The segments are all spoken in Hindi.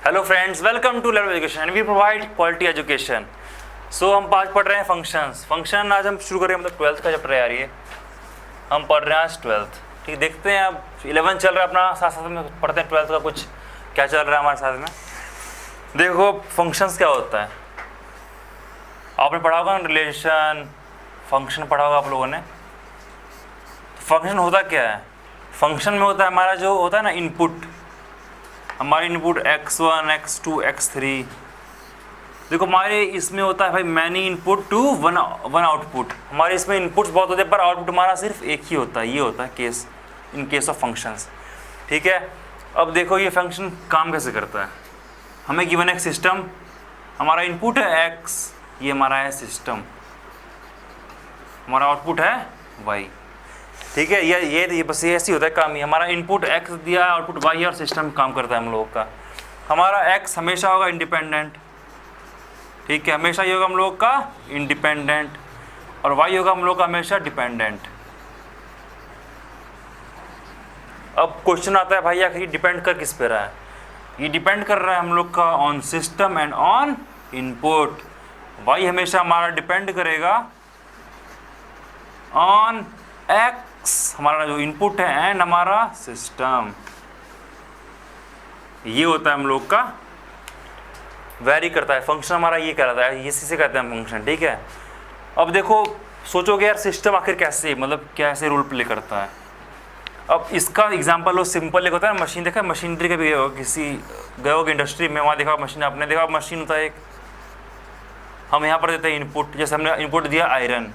Hello friends, welcome to level education and we provide quality education. So हम आज पढ़ रहे हैं फंक्शन। आज हम शुरू करें, मतलब 12th का चैप्टर है यार। ये हम पढ़ रहे हैं आज 12th। ठीक, देखते हैं अब 11 चल रहा है अपना, साथ साथ में पढ़ते हैं 12th का कुछ क्या चल रहा है हमारे साथ में। देखो फंक्शंस क्या होता है, आपने पढ़ा होगा रिलेशन, फंक्शन पढ़ा होगा आप लोगों ने। फंक्शन होता क्या है? फंक्शन में होता है हमारा जो होता है ना इनपुट, हमारे इनपुट x1 x2 x3। देखो हमारे इसमें होता है भाई many input to one output. हमारे इसमें इनपुट्स बहुत होते हैं पर आउटपुट हमारा सिर्फ एक ही होता है। ये होता है case, in case of functions. ठीक है, अब देखो ये फंक्शन काम कैसे करता है। हमें गिवन एक सिस्टम, हमारा इनपुट है x, ये हमारा है सिस्टम, हमारा आउटपुट है y। ठीक है, ये बस ये ऐसे होता है काम। ही हमारा इनपुट x दिया, आउटपुट y है और सिस्टम काम करता है हम लोगों का। हमारा x हमेशा होगा इंडिपेंडेंट, ठीक है, हमेशा ये होगा हम लोग का इंडिपेंडेंट, और y होगा हम लोग का हमेशा डिपेंडेंट। अब क्वेश्चन आता है भाई आखिर ये डिपेंड कर किस पे रहा है? ये डिपेंड कर रहा है हम लोग का on system and on input. y हमेशा हमारा डिपेंड करेगा ऑन x, हमारा जो इनपुट है, एंड हमारा सिस्टम। ये होता है हम लोग का, वेरी करता है फंक्शन हमारा, ये कहलाता है, इसी से कहते हैं फंक्शन। ठीक है, अब देखो सोचोगे यार सिस्टम आखिर कैसे, मतलब कैसे रोल प्ले करता है। अब इसका एग्जांपल लो, सिंपल एक होता है मशीन। देखा मशीनरी का भी किसी गए होगे इंडस्ट्री में, वहाँ देखा मशीन, आपने देखा मशीन होता है एक, हम यहाँ पर देते हैं इनपुट। जैसे हमने इनपुट दिया आयरन,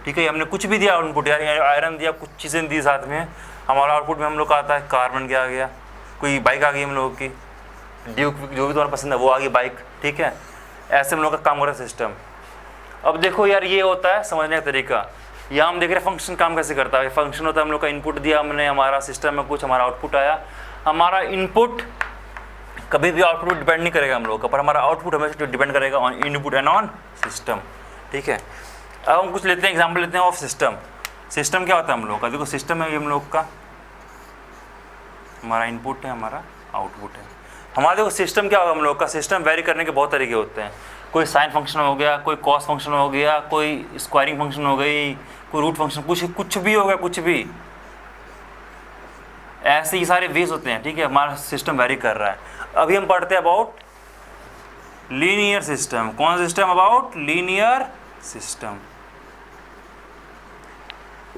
ठीक है, हमने कुछ भी दिया इनपुट, यार आयरन दिया, कुछ चीज़ें दी साथ में, हमारा आउटपुट में हम लोग का आता है कार्बन क्या आ गया, कोई बाइक आ गई हम लोगों की, ड्यूक जो भी तुम्हारा पसंद है वो आ गई बाइक। ठीक है, ऐसे हम लोग का काम कर रहा है सिस्टम। अब देखो यार ये होता है समझने का तरीका। यहाँ हम देख रहे हैं फंक्शन काम कैसे करता है। फंक्शन होता है हम लोग का इनपुट दिया हमने, हमारा सिस्टम में कुछ, हमारा आउटपुट आया। हमारा इनपुट कभी भी आउटपुट डिपेंड नहीं करेगा हम लोग का, पर हमारा आउटपुट हमेशा डिपेंड करेगा on input and on system. ठीक है, अब हम कुछ लेते हैं, एग्जाम्पल लेते हैं ऑफ सिस्टम। सिस्टम क्या होता है हम लोग का? देखो सिस्टम है ये हम लोग का, हमारा इनपुट है, हमारा आउटपुट है। हमारा देखो सिस्टम क्या होगा हम लोग का, सिस्टम वेरी करने के बहुत तरीके होते हैं। कोई साइन फंक्शन हो गया, कोई कॉस फंक्शन हो गया, कोई स्क्वायरिंग फंक्शन हो गई, कोई रूट फंक्शन, कुछ भी हो गया, कुछ भी। ऐसे ही सारे वेज होते हैं। ठीक है, हमारा सिस्टम वेरी कर रहा है। अभी हम पढ़ते हैं अबाउट लीनियर सिस्टम। कौन सा सिस्टम? About linear system.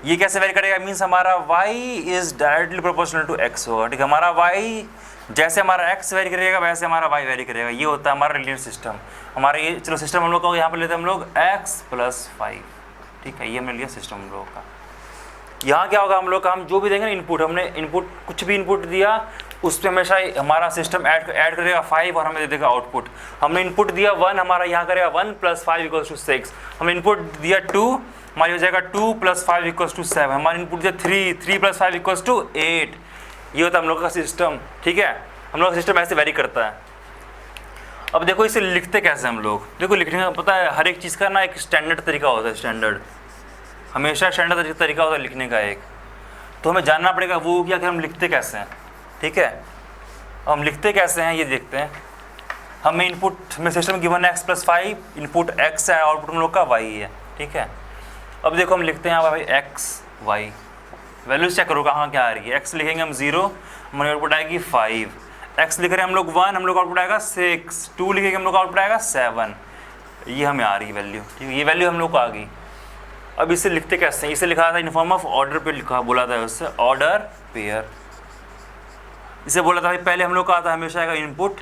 ये कैसे वेरी करेगा? मीन्स हमारा y is directly proportional to x होगा। ठीक है, हमारा y जैसे हमारा x वेरी करेगा वैसे हमारा y वेरी करेगा। ये होता है हमारा लीनियर सिस्टम। हमारा ये चलो सिस्टम हम लोग का यहाँ पर लेते हैं हम लोग x + 5। ठीक है, ये हमने लिया सिस्टम हम लोगों का। यहाँ क्या होगा हम लोग का, हम जो भी देंगे ना इनपुट, हमने इनपुट कुछ भी इनपुट दिया उस पर हमेशा हमारा सिस्टम ऐड करेगा 5 और हमें दे देगा आउटपुट। हमने इनपुट दिया 1, हमारा यहाँ करेगा 1 + 5 = 6। हमने इनपुट दिया 2, हमारी हो जाएगा 2 + 5 = 7। हमारा इनपुट दिया 3 + 5 = 8। ये होता है हम लोग का सिस्टम। ठीक है, हम लोग का सिस्टम ऐसे वेरी करता है। अब देखो इसे लिखते कैसे हम लोग। देखो लिखने का पता है, हर एक चीज़ का ना एक स्टैंडर्ड तरीका होता है। स्टैंडर्ड हमेशा स्टैंडर्ड तरीका होता है लिखने का एक, तो हमें जानना पड़ेगा वो क्या कि हम लिखते कैसे हैं। ठीक है, हम लिखते कैसे हैं ये देखते हैं। हमें इनपुट में सिस्टम गिवन है x + 5, इनपुट x है, आउटपुट हम लोग का y है। ठीक है, अब देखो हम लिखते हैं यहाँ भाई x y, वैल्यूज चेक करो कहाँ क्या आ रही है। x लिखेंगे हम 0, हमारी आउटपुट आएगी 5। x लिख रहे हैं हम लोग 1, हम लोग आउटपुट आएगा 6। 2 लिखेंगे हम लोग आउटपुट आएगा 7। ये हमें आ रही है वैल्यू। ठीक है, ये वैल्यू हम लोग को आ गई। अब इसे लिखते कैसे हैं? इसे लिखा था इन फॉर्म ऑफ ऑर्डर पे, लिखा बोला था उससे ऑर्डर पेयर। इसे बोला था भाई पहले हम लोग का आता है हमेशा आएगा इनपुट,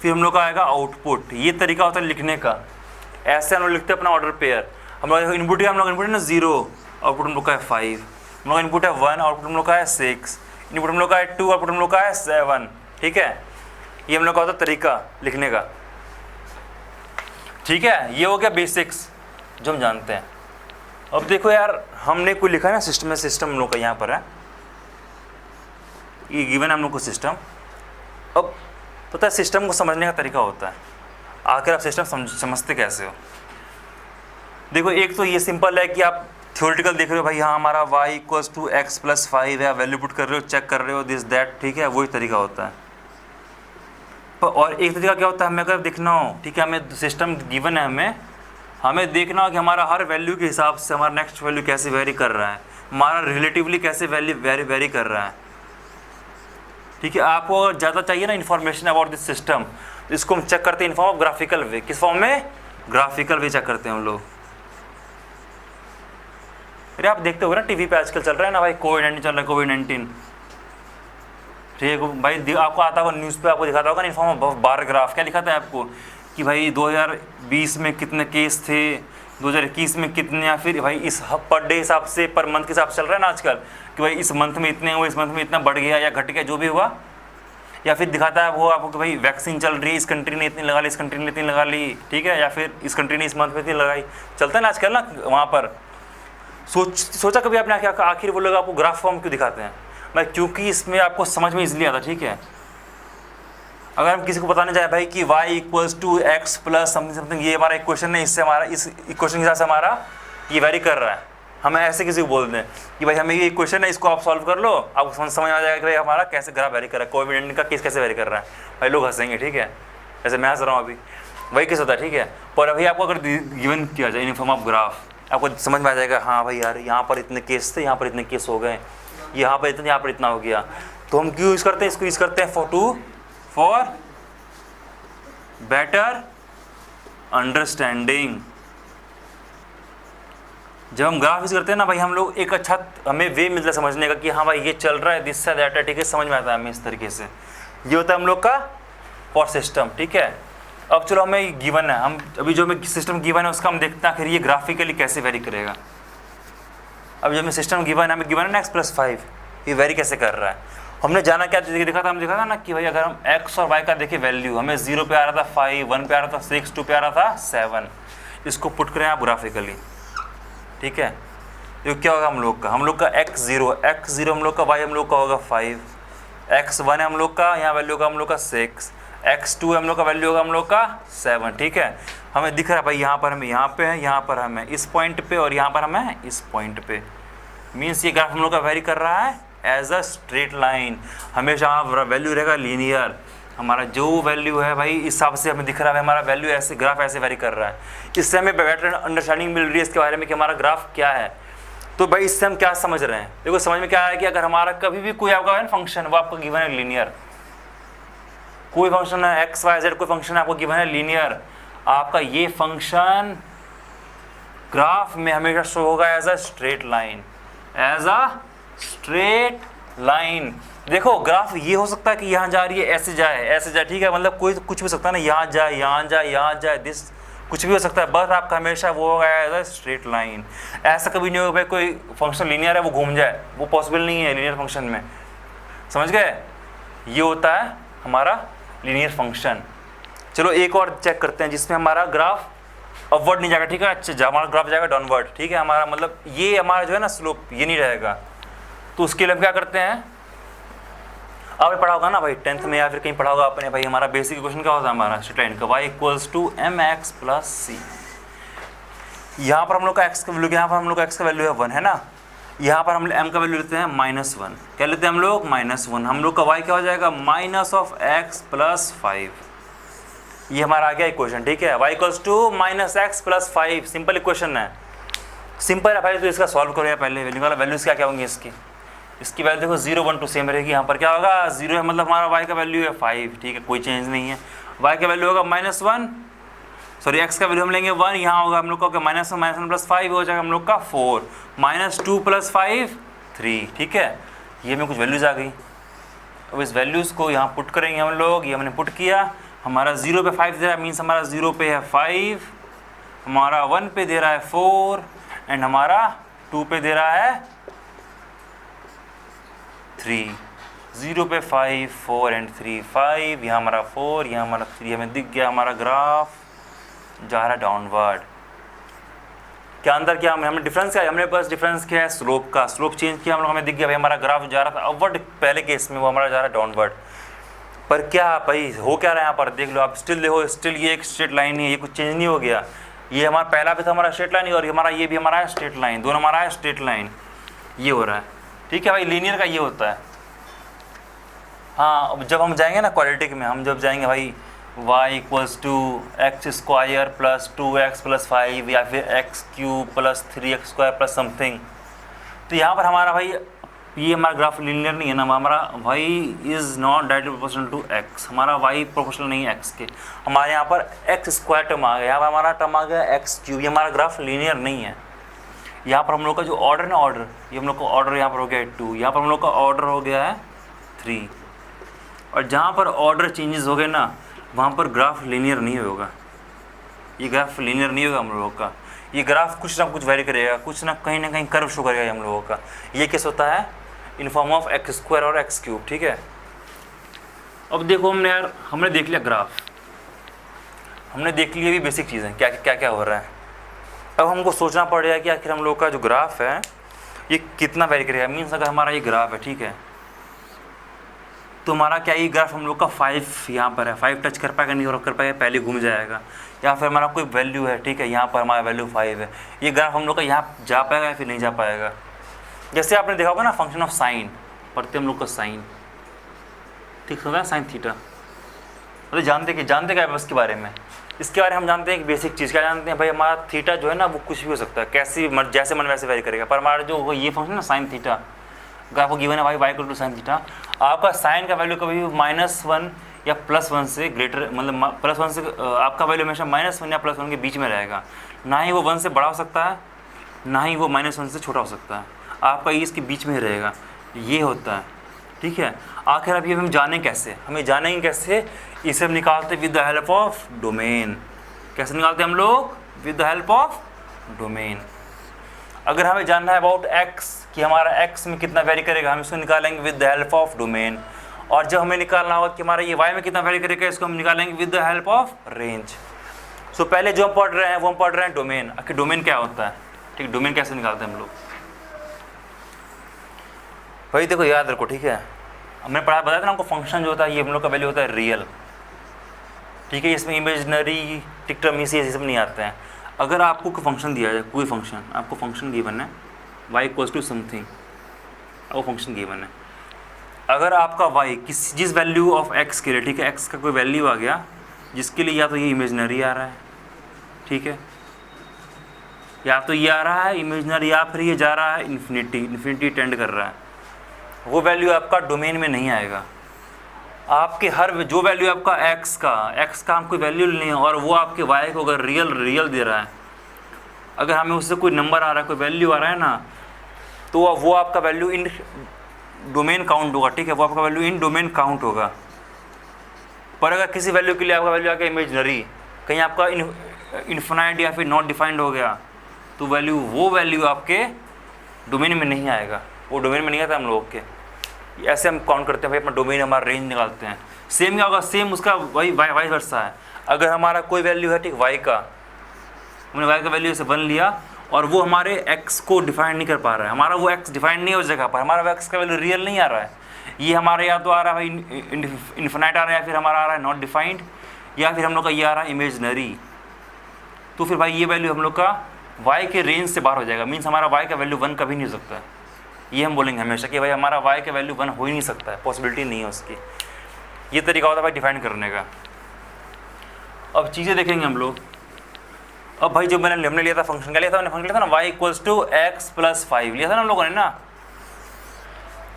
फिर हम लोग का आएगा आउटपुट। ये तरीका होता है लिखने का। ऐसे हम लोग लिखते हैं अपना ऑर्डर पेयर। हम लोग इनपुट है, हम लोग इनपुट है ना 0, आउटपुट हम लोग का है 5। हम लोग इनपुट है 1, आउटपुट हम लोग का है 6। इनपुट हम लोग का है 2, आउटपुट हम लोग का है 7। ठीक है, ये हम लोग का होता है तरीका लिखने का। ठीक है, ये हो गया बेसिक्स जो हम जानते हैं। अब देखो यार हमने कोई लिखा है ना सिस्टम में, सिस्टम हम लोग का यहाँ पर है, ये गिवन है हम लोग को सिस्टम। अब पता है सिस्टम को समझने का तरीका होता है, आखिर आप सिस्टम समझते कैसे हो। देखो एक तो ये सिंपल है कि आप थ्योरेटिकल देख रहे हो भाई, हाँ हमारा y = x + 5 है, वैल्यू पुट कर रहे हो, चेक कर रहे हो दिस दैट। ठीक है, वही तरीका होता है। और एक तरीका क्या होता है, हमें अगर देखना हो, ठीक है, हमें सिस्टम गिवन है, हमें देखना हो कि हमारा हर वैल्यू के हिसाब से हमारा नेक्स्ट वैल्यू कैसे वेरी कर रहा है, हमारा रिलेटिवली कैसे वैल्यू वेरी कर रहा है। ठीक है, आपको अगर ज़्यादा चाहिए ना इन्फॉर्मेशन अबाउट दिस सिस्टम, तो इसको हम चेक करते हैं इन फॉर्म ऑफ ग्राफिकल वे। किस फॉर्म में? ग्राफिकल वे चेक करते हैं हम लोग। अरे आप देखते हो ना टीवी पे आजकल चल रहा है ना भाई, कोविड-19 चल रहा है, कोविड-19, ठीक है भाई, आपको आता होगा न्यूज़ पे, आपको दिखाता होगा ना in form of bar graph. क्या दिखाता है आपको कि भाई 2020 में कितने केस थे, 2021 में कितने, या फिर भाई इस पर डे हिसाब से, पर मंथ के हिसाब से चल रहा है ना आजकल कि भाई इस मंथ में इतने हुए, इस मंथ में इतना बढ़ गया या घट गया, जो भी हुआ। या फिर दिखाता है वो आपको कि भाई वैक्सीन चल रही है, इस कंट्री ने इतनी लगा ली, इस कंट्री ने इतनी लगा ली, ठीक है, या फिर इस कंट्री ने इस मंथ में इतनी लगाई, चलता है ना आजकल ना वहाँ पर। सोचा कभी आपने आखिर वो लोग आपको ग्राफ फॉर्म क्यों दिखाते हैं भाई? क्योंकि इसमें आपको समझ में इजीली आता, ठीक है। अगर हम किसी को बताने जाए भाई कि y equals to x plus something something, ये हमारा इक्वेशन है, इससे हमारा इस इक्वेशन के हिसाब से हमारा ये वेरी कर रहा है, हमें ऐसे किसी को बोल दें कि भाई हमें ये इक्वेशन है, इसको आप सॉल्व कर लो, आपको समझ आ जाएगा कि भाई हमारा कैसे ग्राफ वेरी कर रहा है, कोविड-19 का केस कैसे वेरी कर रहा है। भाई लोग हंसेंगे, ठीक है, जैसे मैं हंस रहा हूँ अभी, वही केस होता है, ठीक है। पर अभी आपको अगर गिवन किया जाए इन फॉर्म ऑफ ग्राफ, आपको समझ में आ जाएगा, हाँ भाई यार यहाँ पर इतने केस थे, यहाँ पर इतने केस हो गए, यहाँ पर इतना हो गया। तो हम क्यों यूज़ करते हैं इसको? यूज़ करते हैं फॉर बेटर अंडरस्टैंडिंग। जब हम ग्राफ यूज़ करते हैं ना भाई, हम लोग एक अच्छा हमें वे मिलता है समझने का कि हाँ भाई ये चल रहा है, दिस से दैट है, ठीक है, समझ में आता है हमें इस तरीके से। ये होता है हम लोग का फॉर सिस्टम, ठीक है। अब चलो हमें गिवन है, हम अभी जो हमें सिस्टम गिवन है उसका हम देखते हैं आखिर ये ग्राफिकली कैसे वेरी करेगा। अब जो हमें सिस्टम गिवन है, हमें गिवन है ना x+5, ये वेरी कैसे कर रहा है। हमने जाना क्या देखा था, हम देखा था ना कि भाई अगर हम x और y का देखें वैल्यू, हमें 0 पे आ रहा था 5, 1 पे आ रहा था 6, 2 पे आ रहा था 7, इसको पुट करें आप ग्राफिकली, ठीक है। तो क्या होगा हम लोग का x0 हम लोग का, y हम लोग का होगा 5, x1 है हम लोग का, यहाँ वैल्यू होगा हम लोग का 6, x2 हम लोग का वैल्यू होगा हम लोग का 7, ठीक है। हमें दिख रहा है भाई यहाँ पर हमें यहाँ पे है, यहाँ पर हमें इस पॉइंट पे, और यहाँ पर हमें इस पॉइंट पे। मीन्स ये ग्राफ हम लोग का वेरी कर रहा है एज अ स्ट्रेट लाइन, हमेशा वैल्यू रहेगा लीनियर। हमारा जो वैल्यू है भाई इस हिसाब से हमें दिख रहा है हमारा वैल्यू ऐसे, ग्राफ ऐसे वेरी कर रहा है। इससे हमें बेटर अंडरस्टैंडिंग मिल रही है इसके बारे में कि हमारा ग्राफ क्या है। तो भाई इससे हम क्या समझ रहे हैं? देखो समझ में क्या है कि अगर हमारा कभी भी कोई आपका है ना फंक्शन, वो आपको गिवन है लीनियर, कोई फंक्शन है एक्स वाई जेड, कोई फंक्शन आपको गिवन है लीनियर, आपका ये फंक्शन ग्राफ में हमेशा शो होगा as a straight line, as a straight line. देखो ग्राफ ये हो सकता है कि यहाँ जा रही है ऐसे जाए, ठीक है, मतलब कोई कुछ भी हो सकता है ना, यहाँ जाए, यहाँ जाए, दिस कुछ भी हो सकता है, बस आपका हमेशा वो होगा एज अ स्ट्रेट लाइन। ऐसा कभी नहीं होगा भाई कोई फंक्शन लीनियर है वो घूम जाए, वो पॉसिबल नहीं है लीनियर फंक्शन में, समझ गए। ये होता है हमारा लीनियर फंक्शन। चलो एक और चेक करते हैं जिसमें हमारा ग्राफ अपवर्ड नहीं जाएगा, ठीक है, अच्छा हमारा ग्राफ जाएगा डाउनवर्ड, ठीक है, हमारा मतलब ये हमारा जो है ना स्लोप ये नहीं रहेगा। तो उसके लिए हम क्या करते हैं, आपने पढ़ा होगा ना भाई 10th में या फिर कहीं पढ़ा होगा आपने भाई, हमारा बेसिक इक्वेशन क्या होता है हमारा स्ट्रेट लाइन का, y equals to mx plus c। यहाँ पर हम लोग का x का वैल्यू, यहाँ पर हम लोग का x का वैल्यू है 1 है ना, यहाँ पर हम m का वैल्यू लेते हैं -1, क्या लेते हैं हम लोग -1, हम लोग का y क्या हो जाएगा -x प्लस 5। ये हमारा आ गया इक्वेशन, ठीक है, y equals to -x plus 5, simple equation है, सिंपल है भाई। तो इसका सॉल्व करो या पहले वैल्यूज क्या होंगी इसकी वैल्यू देखो 0 1 2 सेम रहेगी। यहाँ पर क्या होगा 0 है, मतलब हमारा y का वैल्यू है 5, ठीक है, कोई चेंज नहीं है। y का वैल्यू होगा -1, सॉरी x का वैल्यू हम लेंगे 1, यहाँ होगा हम लोग का -1 प्लस 5 हो जाएगा हम लोग का 4, -2 प्लस 5 3, ठीक है। ये में कुछ वैल्यूज़ आ गई, अब इस वैल्यूज़ को यहाँ पुट करेंगे हम लोग। ये हमने पुट किया, हमारा 0 पे 5 दे रहा है, मीन्स हमारा 0 पे है 5, हमारा 1 पे दे रहा है 4, एंड हमारा 2 पे दे रहा है 3। 0 पे 5 4 एंड 3 5, यहाँ हमारा 4, यहाँ हमारा 3, हमें दिख गया हमारा ग्राफ जा रहा है डाउनवर्ड। क्या अंदर क्या हमें डिफरेंस क्या है, हमने बस डिफरेंस क्या है स्लोप का, स्लोप चेंज किया हम लोग, हमें दिख गया भाई हमारा ग्राफ जा रहा था अपवर्ड पहले केस में, वो हमारा जा रहा है डाउनवर्ड। पर क्या भाई हो क्या रहा है यहाँ पर देख लो आप, स्टिल देखो, स्टिल ये एक स्ट्रेट लाइन है, ये कुछ चेंज नहीं हो गया। ये हमारा पहला भी था हमारा स्ट्रेट लाइन, और हमारा ये भी हमारा है स्ट्रेट लाइन, दोनों हमारा है स्ट्रेट लाइन, ये हो रहा है, ठीक है भाई। लीनियर का ये होता है, हाँ, अब जब हम जाएंगे ना क्वाड्रेटिक में, हम जब जाएंगे भाई y equals to x square plus 2x plus 5 या फिर x cube plus 3x square plus something, तो यहाँ पर हमारा भाई ये हमारा ग्राफ लीनियर नहीं है ना, हमारा y is not directly proportional to x, हमारा y प्रोपोर्शनल नहीं है x के, हमारे यहाँ पर एक्स स्क्वायर टर्म आ गया, यहाँ पर हमारा टर्म आ गया एक्स क्यूब, ये हमारा ग्राफ लीनियर नहीं है। यहाँ पर हम लोग का जो ऑर्डर ना, ऑर्डर, ये हम लोग का ऑर्डर यहाँ पर हो गया है 2, यहाँ पर हम लोग का ऑर्डर हो गया है 3, और जहाँ पर ऑर्डर चेंजेस हो गए ना वहाँ पर ग्राफ लीनियर नहीं होगा, ये ग्राफ लीनियर नहीं होगा हम लोगों का, ये ग्राफ कुछ ना कुछ वेरी करेगा, कुछ ना कहीं कर्व शो करेगा हम लोगों का। ये केस होता है in form of x square और एक्स क्यूब, ठीक है। अब देखो हमने देख लिया ग्राफ, हमने देख लिया भी बेसिक चीज़ें क्या क्या क्या हो रहा है। अब हमको सोचना पड़ेगा कि आखिर हम लोग का जो ग्राफ है ये कितना वेरी करेगा। मीन्स अगर हमारा ये ग्राफ है, ठीक है, तो हमारा क्या ये ग्राफ हम लोग का 5 यहाँ पर है, 5 टच कर पाएगा नहीं और कर पाएगा, पहले घूम जाएगा, या फिर हमारा कोई वैल्यू है, ठीक है, यहाँ पर हमारा वैल्यू 5 है, ये ग्राफ हम लोग का यहाँ जा पाएगा या फिर नहीं जा पाएगा। जैसे आपने देखा होगा ना फंक्शन ऑफ साइन, पढ़ते हम लोग का साइन, ठीक होता है, साइन थीटा, तो जानते क्या है इसके बारे में, इसके बारे में हम जानते हैं कि बेसिक चीज़ क्या जानते हैं भाई, हमारा थीटा जो है ना वो कुछ भी हो सकता है, कैसी जैसे मन वैसे वेरी करेगा, पर हमारा जो ये फंक्शन ना साइन थीटा, अगर आपको गिवन है भाई y equal to sine theta, आपका साइन का वैल्यू कभी भी -1 या +1 से ग्रेटर, मतलब +1 से आपका वैल्यू हमेशा -1 या +1 के बीच में रहेगा, ना ही वो 1 से बड़ा हो सकता है, ना ही वो -1 से छोटा हो सकता है, आपका ये इसके बीच में ही रहेगा, ये होता है, ठीक है। आखिर अब ये हम जानें कैसे, हमें जानेंगे कैसे, इसे हम निकालते with the help of domain. कैसे निकालते हम लोग? With the help of domain. अगर हमें जानना है अबाउट x कि हमारा x में कितना वेरी करेगा, हम इसको निकालेंगे with the help of domain, और जब हमें निकालना होगा कि हमारा ये y में कितना वेरी करेगा, इसको हम निकालेंगे with the help of range. So पहले जो हम पढ़ रहे हैं वो हम पढ़ रहे हैं डोमेन। आखिर डोमेन क्या होता है, ठीक, डोमेन कैसे निकालते हैं हम लोग, भाई देखो याद रखो, ठीक है, हमने बताया था ना हमको फंक्शन जो होता है ये हम लोग का वैल्यू होता है रियल, ठीक है, इसमें इमेजिनरी टिक टर्म ये सब नहीं आते हैं। अगर आपको कोई फंक्शन दिया जाए, कोई फंक्शन, आपको फंक्शन गिवन है y इक्वल्स टू समथिंग, वो फंक्शन गिवन है, अगर आपका y जिस वैल्यू ऑफ x के लिए, ठीक है, x का कोई वैल्यू आ गया जिसके लिए या तो ये इमेजिनरी आ रहा है, ठीक है, या तो ये आ रहा है इमेजिनरी, या फिर ये जा रहा है इन्फिनिटी टेंड कर रहा है, वो वैल्यू आपका डोमेन में नहीं आएगा। आपके हर जो वैल्यू आपका x का हम कोई वैल्यू नहीं है, और वो आपके y को अगर रियल दे रहा है, अगर हमें उससे कोई नंबर आ रहा है, कोई वैल्यू आ रहा है ना, तो वो आपका वैल्यू इन डोमेन काउंट होगा, ठीक है, वो आपका वैल्यू इन डोमेन काउंट होगा। पर अगर किसी वैल्यू के लिए आपका वैल्यू आ गया इमेजिनरी, कहीं आपका इन्फिनाइट या फिर नॉट डिफाइंड हो गया, तो वो वैल्यू आपके डोमेन में नहीं आएगा, वो डोमेन में नहीं आता हम लोग के। ऐसे हम काउंट करते हैं भाई, अपना डोमेन हमारा रेंज निकालते हैं। सेम क्या होगा, सेम उसका वही वाइस वर्सा है। अगर हमारा कोई वैल्यू है, ठीक, y का, हमने y का वैल्यू से 1 लिया और वो हमारे x को डिफाइन नहीं कर पा रहा है, हमारा वो x डिफाइन नहीं है उस जगह पर, हमारा x का वैल्यू रियल नहीं आ रहा है, ये हमारा या तो आ रहा है इन्फिनाइट आ रहा है, या फिर हमारा आ रहा है नॉट डिफाइंड, या फिर हम लोग का ये आ रहा है इमेजनरी, तो फिर भाई ये वैल्यू हम लोग का y के रेंज से बाहर हो जाएगा। मीन्स हमारा y का वैल्यू 1 कभी नहीं हो सकता है, ये हम बोलेंगे हमेशा कि भाई हमारा y का वैल्यू 1 हो ही नहीं सकता है, पॉसिबिलिटी नहीं है उसकी। ये तरीका होता है भाई डिफाइन करने का। अब चीज़ें देखेंगे हम लोग। अब भाई जो हमने लिया था फंक्शन, क्या लिया था, हमने फंक्शन लिया था ना y equals to x plus 5 लिया था ना हम लोगों ने ना।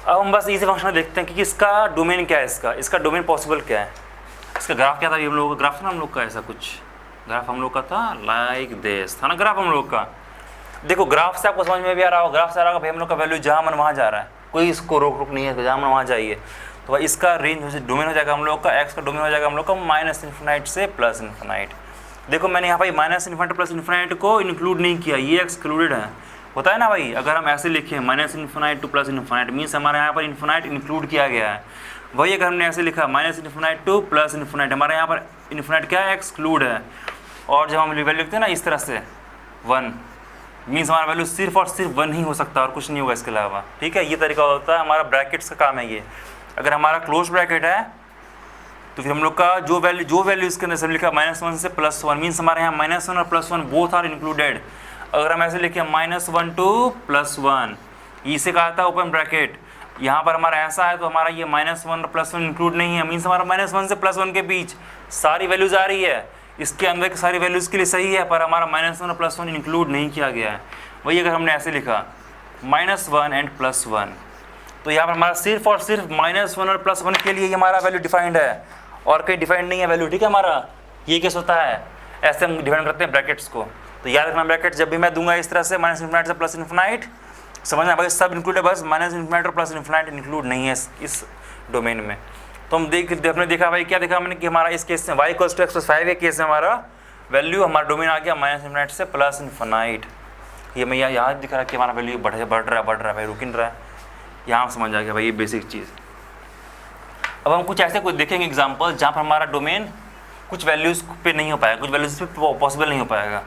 अब हम बस इसी फंक्शन में देखते हैं कि इसका डोमेन क्या है, इसका डोमेन पॉसिबल क्या है, इसका ग्राफ क्या था। हम लोगों का ग्राफ था ना हम लोग का, ऐसा कुछ ग्राफ हम लोग का था, लाइक दिस था ना ग्राफ हम लोग का। देखो ग्राफ से आपको समझ में भी आ रहा होगा, ग्राफ से आ रहा होगा भाई हम लोग का वैल्यू जहाँ मन वहाँ जा रहा है, कोई इसको रोक नहीं है, जहाँ मन वहाँ जाइए। तो भाई इसका रेंज डोमेन हो जाएगा हम लोग का, x का डोमेन हो जाएगा हम लोग का -∞ से +∞। देखो मैंने यहाँ भाई -∞ +∞ को इंक्लूड नहीं किया, ये एक्सक्लूडेड है, होता है ना भाई। अगर हम ऐसे लिखें -∞ टू +∞, मीन्स हमारे यहाँ पर इन्फिनाइट इंक्लूड किया गया है। वही अगर हमने ऐसे लिखा -∞ टू +∞, हमारे यहाँ पर इन्फिनाइट क्या है, एक्सक्लूड है। और जब हम वैल्यू लिखते हैं ना इस तरह से 1, मीन्स हमारा वैल्यू सिर्फ और सिर्फ 1 ही हो सकता है और कुछ नहीं होगा इसके अलावा, ठीक है। ये तरीका होता है हमारा, ब्रैकेट्स का काम है ये। अगर हमारा क्लोज ब्रैकेट है तो फिर हम लोग का जो वैल्यू इसके अंदर से लिखा -1 से +1, मीन्स हमारे यहाँ -1 और +1 बोथ आर इंक्लूडेड। अगर हम ऐसे लिखें -1 टू +1, इसे कहा था ओपन ब्रैकेट। यहाँ पर हमारा ऐसा है तो हमारा ये -1 और +1 इंक्लूड नहीं है, मीन्स हमारा -1 से +1 के बीच सारी वैल्यूज़ आ रही है, इसके अंदर की सारी वैल्यूज़ के लिए सही है, पर हमारा -1 और +1 इंक्लूड नहीं किया गया है। वही अगर हमने ऐसे लिखा -1 एंड +1, तो यहाँ पर हमारा सिर्फ और सिर्फ -1 और +1 के लिए ही हमारा वैल्यू डिफाइंड है, और कहीं डिफाइंड नहीं है वैल्यू, ठीक है। हमारा ये केस होता है, ऐसे हम डिफाइन करते हैं ब्रैकेट्स को। तो याद रखना ब्रैकेट जब भी मैं दूंगा इस तरह से -∞ से +∞, समझना भाई सब इंक्लूड है, बस -∞ और +∞ इंक्लूड नहीं है इस डोमेन में। तो हम हमने देखा भाई, क्या देखा मैंने कि हमारा इस केस में y = x+5 के केस में हमारा वैल्यू, हमारा डोमेन आ गया -∞ से +∞। ये मैं यहाँ दिख रहा है कि हमारा वैल्यू बढ़ रहा है भाई, रुक नहीं रहा है, यहाँ समझ आ गया भाई ये बेसिक चीज़। अब हम कुछ ऐसे कुछ देखेंगे एग्जाम्पल जहाँ पर हमारा डोमेन कुछ वैल्यूज़ पे नहीं हो पाएगा, कुछ वैल्यूज़ पे पॉसिबल नहीं हो पाएगा।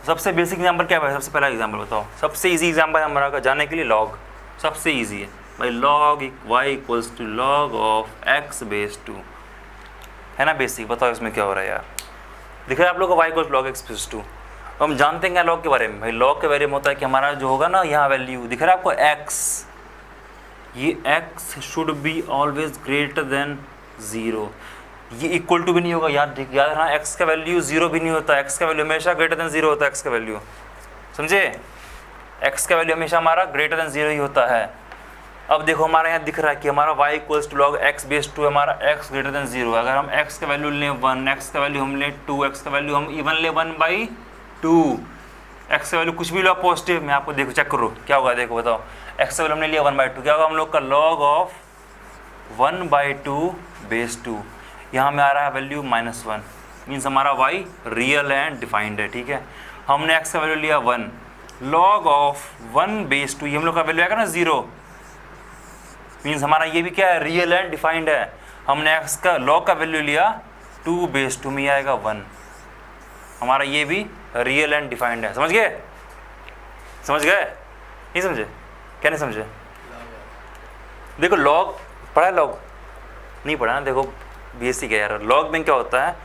सबसे बेसिक एग्जाम्पल क्या है? सबसे पहला एग्जाम्पल बताओ, सबसे इजी एग्जाम्पल हमारा का जाने के लिए लॉग, सबसे इजी है भाई। Log y = log of x/2 है ना बेसिक। बताओ इसमें क्या हो रहा है यार, दिख रहा है आप लोग को y = log x/2। हम जानते हैं क्या लॉग के बारे में? भाई लॉग के बारे में होता है कि हमारा जो होगा ना, यहाँ वैल्यू दिख रहा है आपको x, ये x should be always greater than 0, ये इक्वल टू भी नहीं होगा, याद रखना x का वैल्यू 0 भी नहीं होता, x का वैल्यू हमेशा ग्रेटर देन 0 होता है, x का वैल्यू, समझे? x का वैल्यू हमेशा हमारा ग्रेटर देन 0 ही होता है। अब देखो हमारा यहाँ दिख रहा है कि हमारा y = log x/2 हमारा x ग्रेटर देन 0। अगर हम x का वैल्यू लें 1, x का वैल्यू हम लें 2, x का वैल्यू हम इवन ले 1/2, x का वैल्यू कुछ भी लो पॉजिटिव में, आपको देखो चेक करो क्या होगा, देखो बताओ x का वैल्यू हमने लिया 1/2, क्या होगा हम लोग का log of 1/2/2, यहाँ में आ रहा है वैल्यू -1, मीन्स हमारा y रियल एंड डिफाइंड है, ठीक है। हमने x का वैल्यू लिया 1, log of 1/2, ये हम लोग का वैल्यू आएगा ना 0, मीन्स हमारा ये भी क्या है, रियल एंड डिफाइंड है। हमने x का log का वैल्यू लिया 2/2 में आएगा 1, हमारा ये भी रियल एंड डिफाइंड है। समझ गए? नहीं समझे? क्या नहीं समझे? देखो लॉग पढ़ा है, लॉग नहीं पढ़ा ना, देखो बेसिक है यार। लॉग में क्या होता है,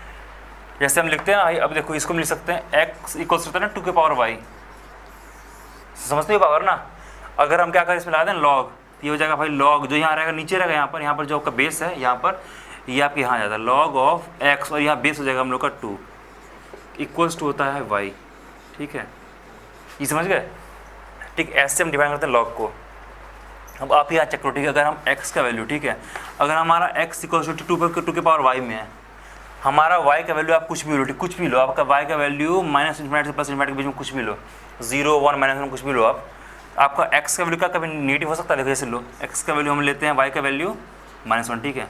जैसे हम लिखते हैं, अब देखो इसको हम लिख सकते हैं x = होता है ना 2y, समझते हो पावर ना। अगर हम क्या करें इसमें ला दें लॉग, ये हो जाएगा भाई लॉग, जो यहाँ रहेगा नीचे रहेगा, यहाँ पर जो आपका बेस है, यहाँ पर ये आपके यहाँ आ जाता है log of x, और यहाँ बेस हो जाएगा हम लोग का 2 = होता है y, ठीक है, ये समझ गए? ठीक, ऐसे हम डिफाइन करते हैं लॉग को। अब आप यहाँ चेक करो, ठीक है, अगर हम x का वैल्यू, ठीक है, अगर हमारा x = 2 में है, हमारा y का वैल्यू आप कुछ भी लो, ठीक, कुछ भी लो, आपका y का वैल्यू -∞ से +∞ के बीच में कुछ भी लो, 0, 1, -1 कुछ भी लो आप, आपका x का वैल्यू का कभी नेगेटिव हो सकता है। देखो जैसे लो, x का वैल्यू हम लेते हैं, y का वैल्यू -1, ठीक है,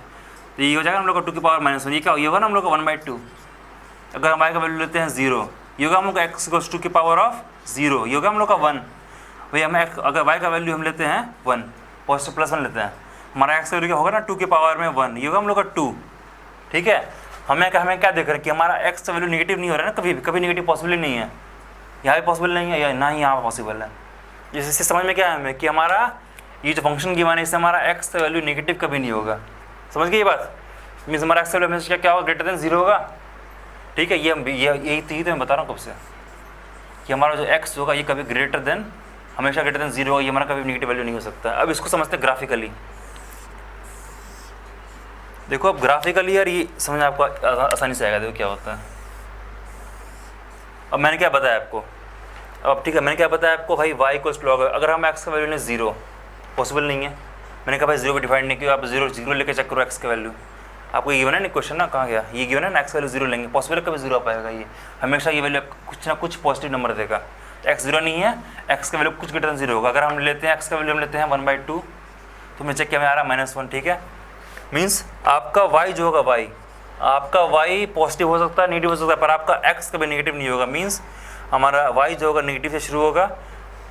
तो ये हो जाएगा हम लोग का 2 ये क्या होगा ना हम लोग का 1/2। अगर हम y का वैल्यू लेते हैं 0, ये होगा हम लोग का x = 2 ये होगा हम लोग का 1। भाई हमें अगर y का वैल्यू हम लेते हैं 1, पॉजिटिव +1 लेते हैं, हमारा x का वैल्यू क्या होगा ना 2 की पावर में 1, ये होगा हम लोग का 2, ठीक है। हमें क्या देख रहे हैं कि हमारा x का वैल्यू नेगेटिव नहीं हो रहा है ना, कभी नेगेटिव पॉसिबल ही नहीं है, यहाँ भी पॉसिबल नहीं है, या ना ही यहाँ पॉसिबल है। जिससे समझ में क्या है हमें कि हमारा ये जो फंक्शन की माने, इससे हमारा x का वैल्यू नेगेटिव कभी नहीं होगा। समझ गए ये बात? मीन्स हमारा x का वैल्यू हमेशा क्या होगा, ग्रेटर देन 0 होगा, ठीक है। यही तो मैं बता रहा हूँ कब से, कि हमारा जो x होगा ये कभी हमेशा ग्रेटर देन 0 होगा, ये हमारा कभी नेगेटिव वैल्यू नहीं हो सकता। अब इसको समझते हैं ग्राफिकली। देखो अब ग्राफिकली यार ये समझ आपको आसानी से आएगा। देखो क्या होता है, अब मैंने क्या बताया आपको, अब ठीक है, मैंने क्या बताया आपको भाई y = log, अगर हम x का वैल्यू लें 0, पॉसिबल नहीं है। मैंने कहा भाई 0 को डिफाइंड नहीं किया, आप 0 लेके चेक करो x का वैल्यू, आपको ये गिवन है ना क्वेश्चन ना, कहाँ गया ये गिवन है ना, x का वैल्यू 0 लेंगे, पॉसिबल कभी 0 आ पाएगा, ये हमेशा ये वैल्यू कुछ ना कुछ पॉजिटिव नंबर देगा। x 0 नहीं है, x का वैल्यू कुछ ग्रेटर देन 0 होगा। अगर हम लेते हैं x का वैल्यू हम लेते हैं 1/2, तो मैं चेक किया, हमें आ रहा है -1, ठीक है। मीन्स आपका y जो होगा, आपका y पॉजिटिव हो सकता है, नेगेटिव हो सकता है, पर आपका x कभी नेगेटिव नहीं होगा। मीन्स हमारा y जो होगा नेगेटिव से शुरू होगा।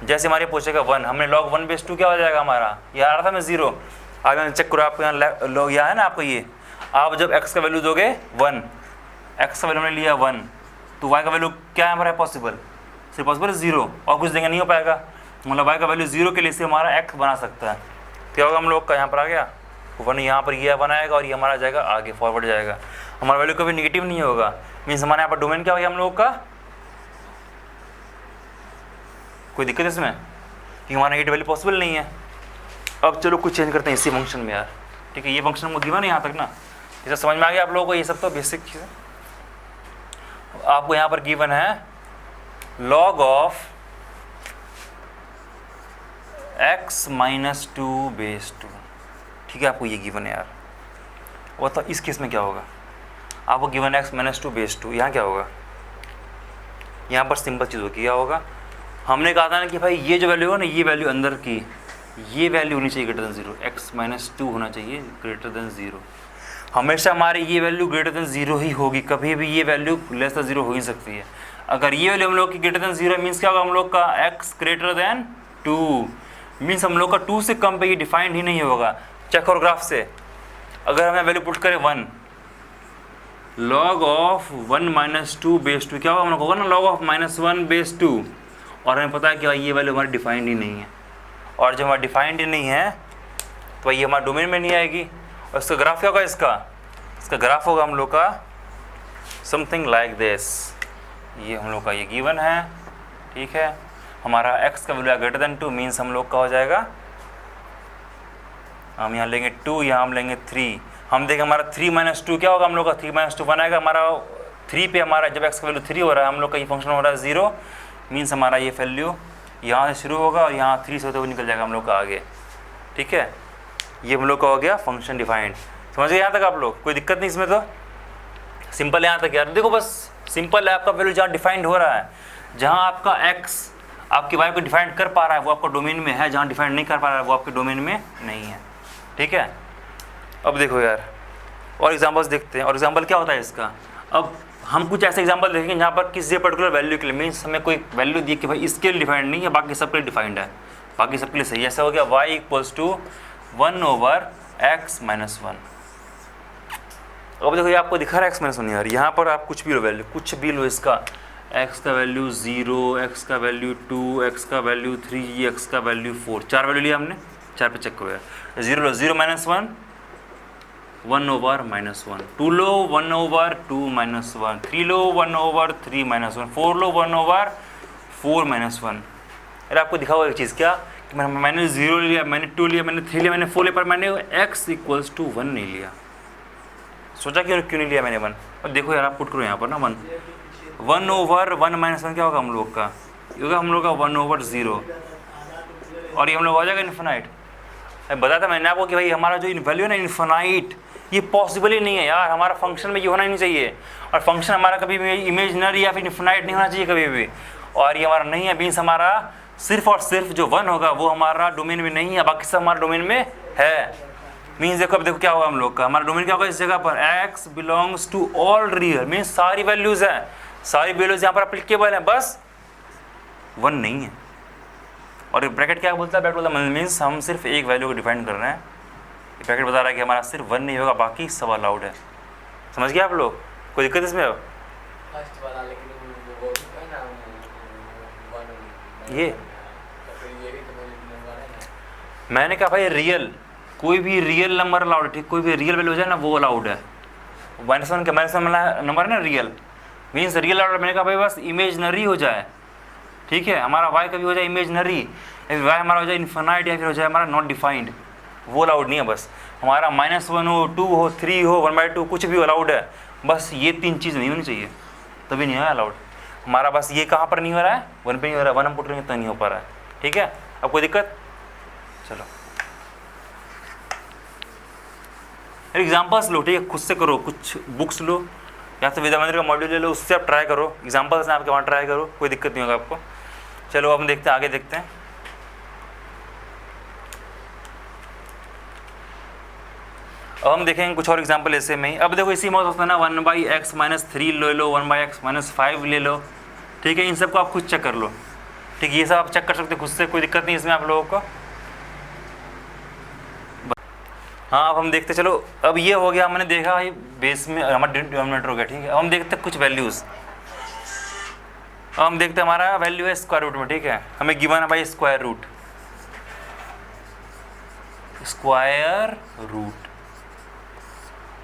जैसे हमारे पूछेगा 1, हमने log 1/2 क्या हो जाएगा हमारा, ये आ रहा था मैं 0। आगे मैंने चेक करो, आप यहाँ है ना आपको ये, आप जब x का वैल्यू दोगे 1, x का वैल्यू हमने लिया 1, तो y का वैल्यू क्या है हमारा पॉसिबल, सिर्फ पॉसिबल 0, और कुछ देंगे नहीं हो पाएगा। मतलब y का वैल्यू 0 के लिए से हमारा x बना सकता है। क्या होगा हम लोग का, यहाँ पर आ गया 1, यहाँ पर ये बनाएगा, और ये हमारा जाएगा आगे, फॉरवर्ड जाएगा, हमारा वैल्यू कभी नेगेटिव नहीं होगा। मीन्स हमारे यहाँ पर डोमेन क्या हो गया हम लोग का, कोई दिक्कत है इसमें कि हमारा नेगेटिव वैल्यू पॉसिबल नहीं है। अब चलो कुछ चेंज करते हैं इसी फंक्शन में यार, ठीक है। ये फंक्शन हमको गिवन है यहाँ तक ना, ये सब समझ में आ गया आप लोगों को, ये सब तो बेसिक चीज़ है। आपको यहाँ पर गिवन है log ऑफ x - 2 बेस 2, ठीक है। आपको ये गिवन है यार, वो तो इस केस में क्या होगा, आपको गिवन x - 2 बेस 2, यहाँ क्या होगा, यहाँ पर सिंपल चीज़ होगी, क्या होगा, हमने कहा था ना कि भाई ये जो वैल्यू है ना, ये वैल्यू अंदर की, ये वैल्यू होनी चाहिए ग्रेटर देन 0, x - 2 होना चाहिए ग्रेटर देन 0। हमेशा हमारी ये वैल्यू ग्रेटर देन 0 ही होगी, कभी भी ये वैल्यू लेस देन 0 हो ही सकती है। अगर ये वैल्यू हम लोग की ग्रेटर देन 0 मीन्स क्या होगा, हम लोग का x ग्रेटर देन 2 मीन्स हम लोग का 2 से कम पे ये डिफाइंड ही नहीं होगा। चेक करो ग्राफ से, अगर हमें वैल्यू पुट करें 1, log ऑफ 1 - 2 बेस 2 क्या होगा, हम लोग होगा ना log ऑफ -1 बेस 2, और हमें पता है कि ये वैल्यू हमारी डिफाइंड ही नहीं है, और जब हमारी डिफाइंड ही नहीं है तो ये हमारे डोमेन में नहीं आएगी। और इसका ग्राफ क्या होगा, इसका ग्राफ होगा हम लोग का समथिंग लाइक दिस, ये हम लोग का ये गिवन है, ठीक है। हमारा x का वैल्यू ग्रेटर देन 2 मीन्स हम लोग का हो जाएगा, हम यहाँ लेंगे 2, यहाँ हम लेंगे 3, हम देखें हमारा 3 - 2 क्या होगा, हम लोग का 3 - 2 1 आएगा। हमारा 3 पे हमारा जब x का वैल्यू 3 हो रहा है, हम लोग का ये फंक्शन हो रहा है 0 मीन्स हमारा ये वैल्यू यहाँ से शुरू होगा और यहाँ 3 से होते हुए निकल जाएगा हम लोग का आगे, ठीक है। ये हम लोग का हो गया फंक्शन डिफाइंड। समझ गए यहाँ तक आप लोग, कोई दिक्कत नहीं इसमें, तो सिंपल यहाँ तक यार। देखो बस सिंपल है, आपका वैल्यू जहाँ डिफाइंड हो रहा है, जहाँ आपका x आपकी y को डिफाइंड कर पा रहा है वो आपका डोमेन में है, जहाँ डिफाइंड नहीं कर पा रहा है वो आपके डोमेन में नहीं है, ठीक है। अब देखो यार और एग्जांपल्स देखते हैं, और एग्जांपल क्या होता है इसका। अब हम कुछ ऐसे एग्जांपल देखेंगे जहाँ पर किसी पर्टिकुलर वैल्यू के लिए मीन्स हमें कोई वैल्यू दी कि भाई इसके लिए डिफाइंड नहीं है, बाकी सब के लिए डिफाइंड है, बाकी सब के लिए सही है। ऐसा हो गया y = 1/x - 1। अब देखो ये आपको दिखा रहा है x - 1 यार, यहाँ पर आप कुछ भी लो वैल्यू, कुछ भी लो इसका, x का वैल्यू 0, x का वैल्यू 2, x का वैल्यू 3, x का वैल्यू 4, 4 वैल्यू लिया हमने, 4 पे चेक करो यार। 0 लो 0 - 1, 1/-1, 2 लो 1/2 - 1, 3 लो 1/3 - 1, 4 लो 1/4 - 1। अरे आपको दिखा हुआ एक चीज़ क्या कि मैंने 0 लिया, मैंने 2 लिया, मैंने 3 लिया, मैंने 4 लिया, पर मैंने x = 1 नहीं लिया। सोचा क्यों नहीं लिया मैंने 1। और देखो यार आप पुट करो यहाँ पर ना 1/1 - 1 क्या होगा हम लोग का, ये होगा हम लोग का 1/0, और ये हम लोग हो जाएगा इन्फिनाइट। बताया था मैंने आपको कि भाई हमारा जो वैल्यू है ना इन्फिनाइट, ये पॉसिबल ही नहीं है यार, हमारा फंक्शन में ये होना ही नहीं चाहिए, और फंक्शन हमारा कभी भी इमेजनरी या फिर इन्फिनाइट नहीं होना चाहिए कभी भी, और ये हमारा नहीं है मीन्स हमारा सिर्फ और सिर्फ जो 1 होगा वो हमारा डोमेन में नहीं है, बाकी सब हमारा डोमेन में है। मीन्स देखो अब देखो क्या होगा हम लोग का, हमारा डोमेन क्या होगा इस जगह पर, x belongs to all real means सारी वैल्यूज़ हैं, सारी वैल्यूज़ यहाँ पर अप्लीकेबल हैं, बस 1 नहीं है। और ये ब्रैकेट क्या बोलता है, ब्रैकेट बोलता है मीन्स हम सिर्फ एक वैल्यू को डिफाइन कर रहे हैं, ये ब्रैकेट बता रहा है कि हमारा सिर्फ 1 नहीं होगा, बाकी सब अलाउड है। समझ गया आप लोग, कोई दिक्कत इसमें अब ये मैंने कहा भाई रियल, कोई भी रियल नंबर अलाउड है, ठीक, कोई भी रियल वैल्यू हो जाए ना वो अलाउड है। -1 का नंबर है ना रियल मीन्स रियल अलाउड। मैंने कहा भाई बस इमेजनरी हो जाए, ठीक है, हमारा y कभी हो जाए इमेजनरी, y हमारा हो जाए इन्फिनाइट या फिर हो जाए हमारा नॉट डिफाइंड, वो अलाउड नहीं है। बस हमारा -1 हो, 2 हो, 3 हो, 1/2 कुछ भी अलाउड है, बस ये 3 चीज़ नहीं होनी चाहिए, तभी नहीं है अलाउड। हमारा बस ये कहाँ पर नहीं हो रहा है, 1 पे नहीं हो रहा है, 1 हम पुट रहे हैं तो नहीं हो पा रहा है, ठीक है। अब कोई दिक्कत, चलो एग्जाम्पल्स लो, ठीक है, खुद से करो, कुछ बुक्स लो या तो विद्या मंदिर का मॉड्यूल ले लो, उससे आप ट्राई करो, एग्जाम्पल्स हैं आपके वहाँ ट्राई करो, कोई दिक्कत नहीं होगा आपको। चलो अब हम देखते हैं, आगे देखते हैं। अब हम देखेंगे कुछ और एग्जाम्पल ऐसे में ही। अब देखो इसी में होता है ना 1/x - 3 ले लो, 1/x - 5 ले लो, ठीक है, इन सबको आप खुद चेक कर लो, ठीक है, ये सब आप चेक कर सकते हो खुद से, कोई दिक्कत नहीं इसमें आप लोगों को। हाँ अब हम देखते, चलो अब ये हो गया, हमने देखा भाई बेस में हमारा डिनोमिनेटर हो गया, ठीक है। अब हम देखते हैं कुछ वैल्यूज़, अब हम देखते हैं हमारा वैल्यू है स्क्वायर रूट में, ठीक है, हमें गिवन है भाई स्क्वायर रूट,